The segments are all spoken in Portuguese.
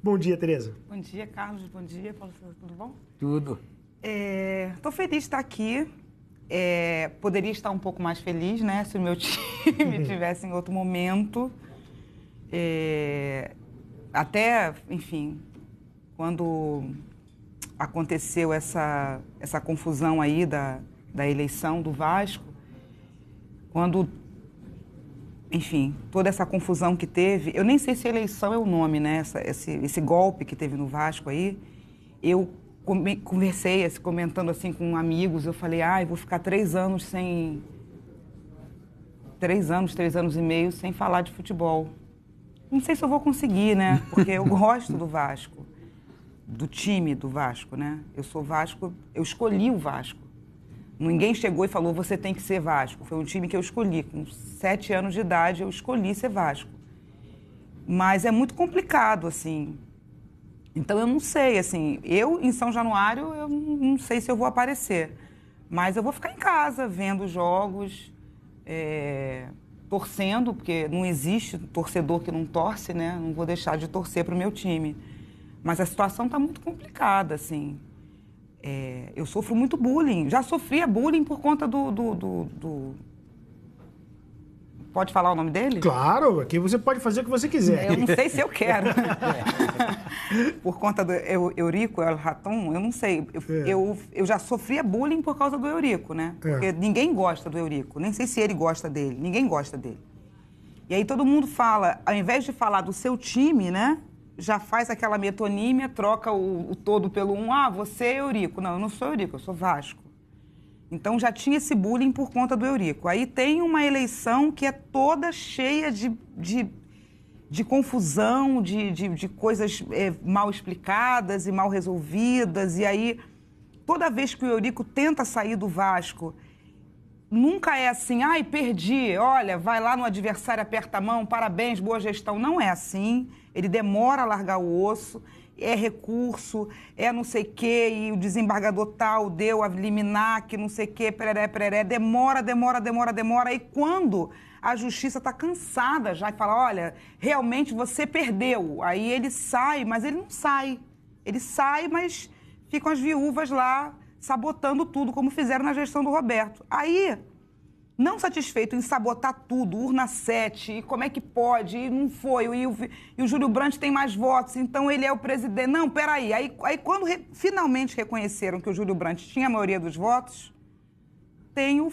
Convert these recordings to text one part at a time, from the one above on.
Bom dia, Tereza. Bom dia, Carlos. Bom dia, Paulo César. Tudo bom? Tudo. Estou feliz de estar aqui. Poderia estar um pouco mais feliz, né? Se o meu time tivesse em outro momento. Até, enfim, quando aconteceu essa confusão aí da eleição do Vasco, quando, enfim, toda essa confusão que teve, eu nem sei se eleição é o nome, né? Esse golpe que teve no Vasco aí, eu conversei, comentando assim com amigos, eu falei, vou ficar 3 anos sem... 3 anos e meio sem falar de futebol. Não sei se eu vou conseguir, né? Porque eu gosto do Vasco, do time do Vasco, né? Eu sou Vasco, eu escolhi o Vasco. Ninguém chegou e falou, você tem que ser Vasco. Foi um time que eu escolhi. Com 7 anos de idade, eu escolhi ser Vasco. Mas é muito complicado, assim. Então, eu não sei, assim. Eu, em São Januário, eu não sei se eu vou aparecer. Mas eu vou ficar em casa, vendo jogos, torcendo, porque não existe torcedor que não torce, né? Não vou deixar de torcer para o meu time. Mas a situação está muito complicada, assim. Eu sofro muito bullying. Já sofria bullying por conta do... Pode falar o nome dele? Claro, aqui você pode fazer o que você quiser. Eu não sei se eu quero. Por conta do Eurico, El Raton, eu não sei. Eu já sofria bullying por causa do Eurico, né? Porque ninguém gosta do Eurico. Nem sei se ele gosta dele. Ninguém gosta dele. E aí todo mundo fala, ao invés de falar do seu time, né? Já faz aquela metonímia, troca o todo pelo você é Eurico. Não, eu não sou Eurico, eu sou Vasco. Então já tinha esse bullying por conta do Eurico. Aí tem uma eleição que é toda cheia de confusão, de coisas mal explicadas e mal resolvidas. E aí, toda vez que o Eurico tenta sair do Vasco, nunca é assim, perdi, olha, vai lá no adversário, aperta a mão, parabéns, boa gestão. Não é assim. Ele demora a largar o osso, é recurso, é não sei o quê, e o desembargador tal deu a liminar, que não sei o quê, pereré, demora. E quando a justiça está cansada já e fala, olha, realmente você perdeu. Aí ele sai, mas ele não sai. Ele sai, mas ficam as viúvas lá sabotando tudo, como fizeram na gestão do Roberto. Aí... não satisfeito em sabotar tudo, urna 7, e como é que pode, e não foi, e o Júlio Brandt tem mais votos, então ele é o presidente. Não, peraí. Aí quando finalmente reconheceram que o Júlio Brandt tinha a maioria dos votos, tem o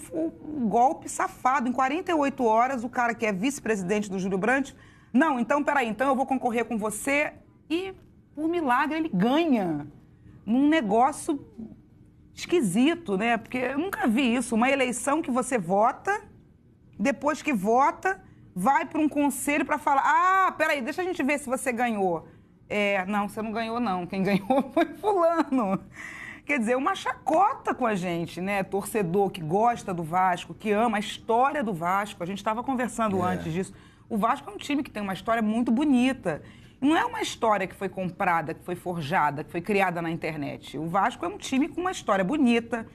golpe safado. Em 48 horas, o cara que é vice-presidente do Júlio Brandt, não, então peraí, então eu vou concorrer com você, e por milagre ele ganha num negócio... esquisito, né? Porque eu nunca vi isso. Uma eleição que você vota, depois que vota, vai para um conselho para falar, peraí, deixa a gente ver se você ganhou. Não, você não ganhou, não. Quem ganhou foi fulano. Quer dizer, uma chacota com a gente, né? Torcedor que gosta do Vasco, que ama a história do Vasco. A gente estava conversando antes disso. O Vasco é um time que tem uma história muito bonita. Não é uma história que foi comprada, que foi forjada, que foi criada na internet. O Vasco é um time com uma história bonita,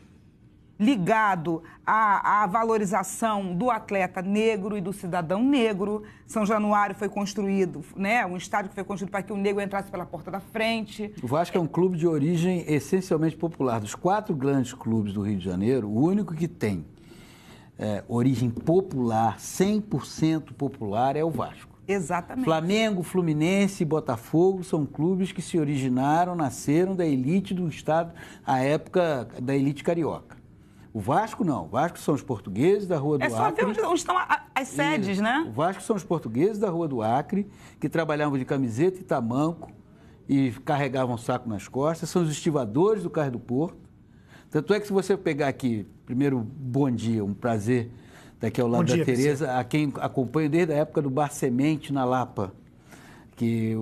ligado à valorização do atleta negro e do cidadão negro. São Januário foi construído, né? Um estádio que foi construído para que o negro entrasse pela porta da frente. O Vasco é um clube de origem essencialmente popular. Dos 4 grandes clubes do Rio de Janeiro, o único que tem origem popular, 100% popular, é o Vasco. Exatamente. Flamengo, Fluminense e Botafogo são clubes que se originaram, nasceram da elite do estado, à época da elite carioca. O Vasco não. O Vasco são os portugueses da Rua do Acre. É só ver onde estão as sedes, né? O Vasco são os portugueses da Rua do Acre, que trabalhavam de camiseta e tamanco e carregavam saco nas costas. São os estivadores do Cais do Porto. Tanto é que se você pegar aqui, primeiro, bom dia, um prazer... daqui ao lado da Tereza, a quem acompanho desde a época do Bar Semente na Lapa,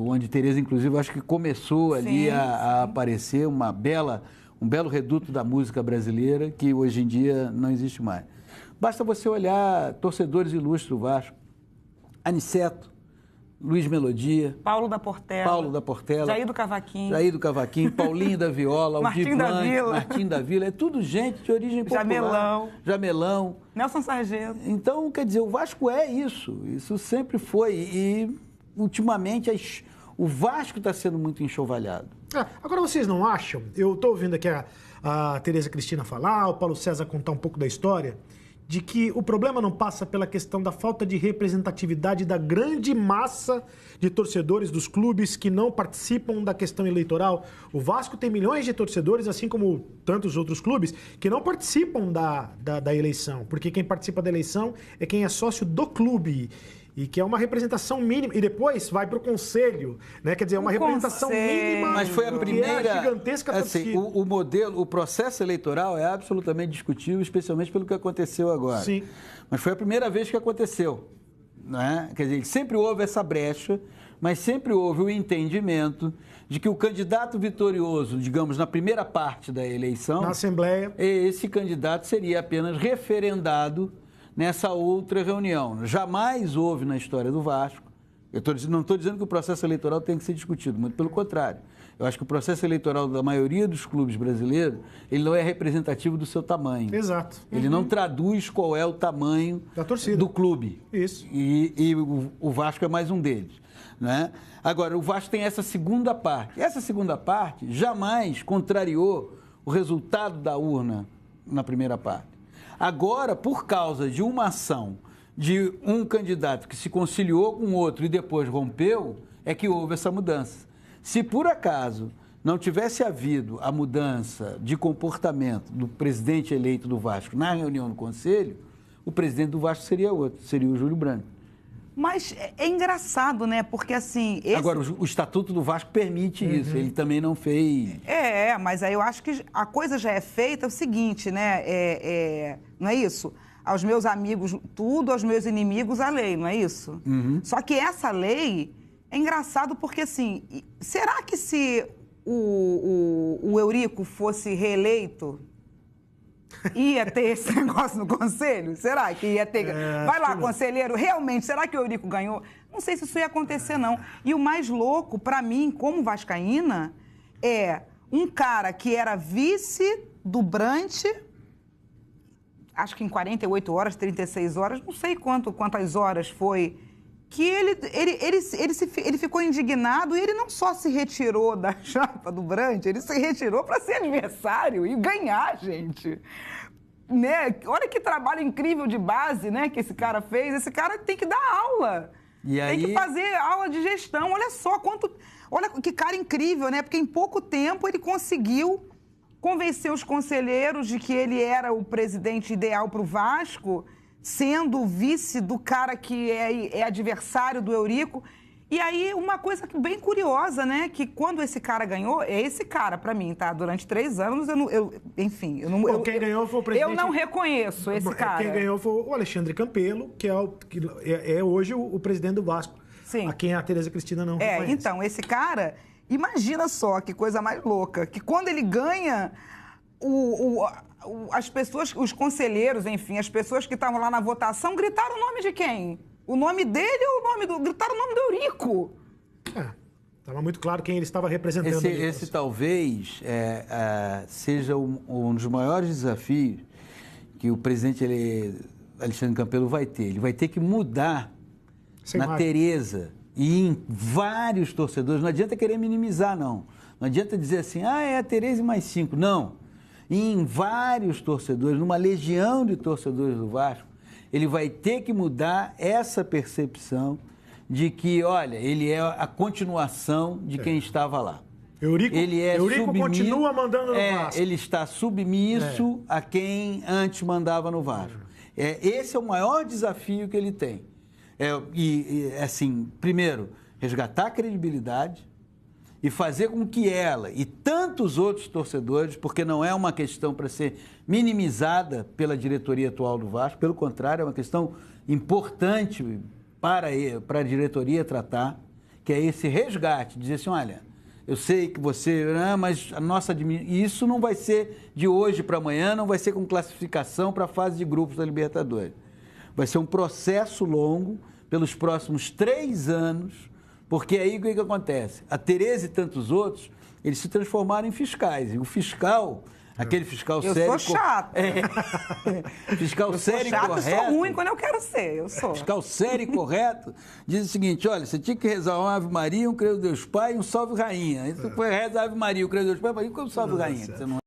onde Tereza, inclusive, acho que começou ali a aparecer um belo reduto da música brasileira, que hoje em dia não existe mais. Basta você olhar torcedores ilustres do Vasco, Aniceto, Luiz Melodia, Paulo da Portela, Jair do Cavaquinho, Paulinho da Viola, Martim da Vila, é tudo gente de origem popular. Jamelão. Nelson Sargento. Então, quer dizer, o Vasco é isso sempre foi. E, ultimamente, O Vasco está sendo muito enxovalhado. Agora, vocês não acham? Eu estou ouvindo aqui a Tereza Cristina falar, o Paulo César contar um pouco da história, de que o problema não passa pela questão da falta de representatividade da grande massa de torcedores dos clubes que não participam da questão eleitoral. O Vasco tem milhões de torcedores, assim como tantos outros clubes, que não participam da eleição, porque quem participa da eleição é quem é sócio do clube. E que é uma representação mínima. E depois vai para o conselho, né? Quer dizer, é uma representação mínima. Mas foi a primeira. Gigantesca assim, o modelo, o processo eleitoral é absolutamente discutível, especialmente pelo que aconteceu agora. Sim. Mas foi a primeira vez que aconteceu. Né? Quer dizer, sempre houve essa brecha, mas sempre houve o entendimento de que o candidato vitorioso, digamos, na primeira parte da eleição. Na Assembleia. Esse candidato seria apenas referendado nessa outra reunião. Jamais houve na história do Vasco, não estou dizendo que o processo eleitoral tem que ser discutido, muito pelo contrário. Eu acho que o processo eleitoral da maioria dos clubes brasileiros, ele não é representativo do seu tamanho. Exato. Ele não traduz qual é o tamanho da torcida do clube. Isso. E o Vasco é mais um deles. Né? Agora, o Vasco tem essa segunda parte. Essa segunda parte jamais contrariou o resultado da urna na primeira parte. Agora, por causa de uma ação de um candidato que se conciliou com outro e depois rompeu, é que houve essa mudança. Se por acaso não tivesse havido a mudança de comportamento do presidente eleito do Vasco na reunião do Conselho, o presidente do Vasco seria outro, seria o Júlio Branco. Mas é engraçado, né? Porque assim... Agora, o Estatuto do Vasco permite isso, ele também não fez... Mas aí eu acho que a coisa já é feita, é o seguinte, né? Não é isso? Aos meus amigos tudo, aos meus inimigos a lei, não é isso? Só que essa lei é engraçado porque, assim, será que se o Eurico fosse reeleito... ia ter esse negócio no conselho? Será que ia ter? Vai lá, conselheiro, realmente, será que o Eurico ganhou? Não sei se isso ia acontecer, não. E o mais louco, para mim, como vascaína, é um cara que era vice do Brant, acho que em 48 horas, 36 horas, não sei quantas horas foi, que ele ficou indignado e ele não só se retirou da chapa do Brant, ele se retirou para ser adversário e ganhar, gente. Né? Olha que trabalho incrível de base, né, que esse cara fez. Esse cara tem que dar aula. Tem que fazer aula de gestão. Olha só olha que cara incrível, né? Porque em pouco tempo ele conseguiu convencer os conselheiros de que ele era o presidente ideal para o Vasco, sendo o vice do cara que é adversário do Eurico. E aí, uma coisa bem curiosa, né? Que quando esse cara ganhou, é esse cara, pra mim, tá? Durante 3 anos, quem ganhou foi o presidente... Eu não reconheço esse cara. Quem ganhou foi o Alexandre Campelo, que é hoje o presidente do Vasco. Sim. A quem a Tereza Cristina não reconhece. Então, esse cara, imagina só que coisa mais louca, que quando ele ganha... as pessoas, os conselheiros, enfim, as pessoas que estavam lá na votação, gritaram o nome de quem? O nome dele ou gritaram o nome do Eurico? Estava muito claro quem ele estava representando. Esse talvez seja um dos maiores desafios que o presidente Alexandre Campelo vai ter. Ele vai ter que mudar na Tereza e em vários torcedores. Não adianta querer minimizar, não. Não adianta dizer assim, é a Tereza e mais 5. Não. Em vários torcedores, numa legião de torcedores do Vasco, ele vai ter que mudar essa percepção de que, olha, ele é a continuação de quem estava lá. Eurico continua mandando no Vasco. Ele está submisso a quem antes mandava no Vasco. Esse é o maior desafio que ele tem. Assim, primeiro, resgatar a credibilidade e fazer com que ela e tantos outros torcedores, porque não é uma questão para ser minimizada pela diretoria atual do Vasco, pelo contrário, é uma questão importante para a diretoria tratar, que é esse resgate, dizer assim, olha, eu sei que você, mas a nossa isso não vai ser de hoje para amanhã, não vai ser com classificação para a fase de grupos da Libertadores. Vai ser um processo longo, pelos próximos 3 anos, porque aí o que acontece? A Tereza e tantos outros eles se transformaram em fiscais. E o fiscal, aquele fiscal sério... Eu sou chato. Fiscal sério e correto... Eu sou ruim quando eu quero ser, eu sou. Fiscal sério e correto diz o seguinte, olha, você tinha que rezar uma Ave Maria, um Creio Deus Pai e um Salve Rainha. Aí você reza a Ave Maria, um Creio Deus Pai, e um Salve Rainha. Você não